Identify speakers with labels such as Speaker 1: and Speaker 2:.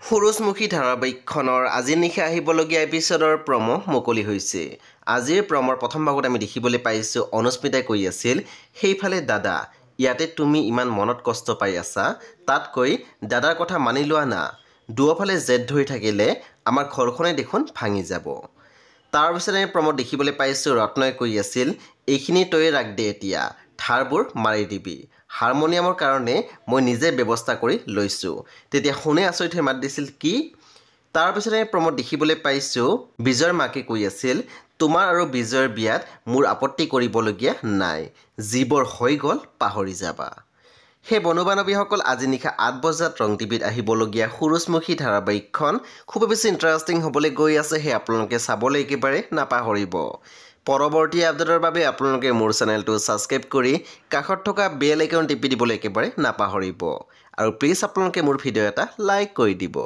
Speaker 1: সুৰুজমুখী ধাৰাবাহিকখনৰ আজি নিশা আহিবলগীয়া এপিছডৰ প্ৰমো মুকলি হৈছে। আজিৰ প্ৰমৰ প্ৰথম ভাগত আমি দেখিবলৈ পাইছোঁ অনুস্মিতাই কৈ আছিল, সেইফালে দাদা, ইয়াতে তুমি ইমান মনত কষ্ট পাই আছা, তাতকৈ দাদাৰ কথা মানি লোৱা না। দুয়োফালে জেদ ধৰি থাকিলে আমাৰ ঘৰখনে দেখোন ভাঙি যাব। তাৰপিছত আমি প্ৰমত দেখিবলৈ পাইছোঁ ৰত্নই কৈ আছিল, এইখিনি তয়ে ৰাখ দে এতিয়া, ধাৰবোৰ মাৰি দিবি। হাৰমনিয়ামৰ কাৰণে মই নিজে ব্যৱস্থা কৰি লৈছোঁ। তেতিয়া শুনে আচৰিত হৈ মাত দিছিল, কি? তাৰপিছত আমি প্ৰমত দেখিবলৈ পাইছোঁ বিজয়ৰ মাকে কৈ আছিল, তোমাৰ আৰু বিজয়ৰ বিয়াত মোৰ আপত্তি কৰিবলগীয়া নাই। যিবোৰ হৈ গ'ল পাহৰি যাবা। সেই বন্ধু-বান্ধৱীসকল আজি নিশা ৮ বজাত ৰং টিভিত আহিবলগীয়া সুৰুজমুখী ধাৰাবাহিকখন খুবেই বেছি ইণ্টাৰেষ্টিং হ'বলৈ গৈ আছে। সেই আপোনালোকে চাবলৈ একেবাৰে নাপাহৰিব। পৰৱৰ্তী আপডেটৰ বাবে আপোনালোকে মোৰ চেনেলটো ছাবস্ক্ৰাইব কৰি কাষত থকা বেল আইকন টিপি দিবলৈ একেবাৰে নাপাহৰিব। আৰু প্লিজ আপোনালোকে মোৰ ভিডিঅ' এটা লাইক কৰি দিব।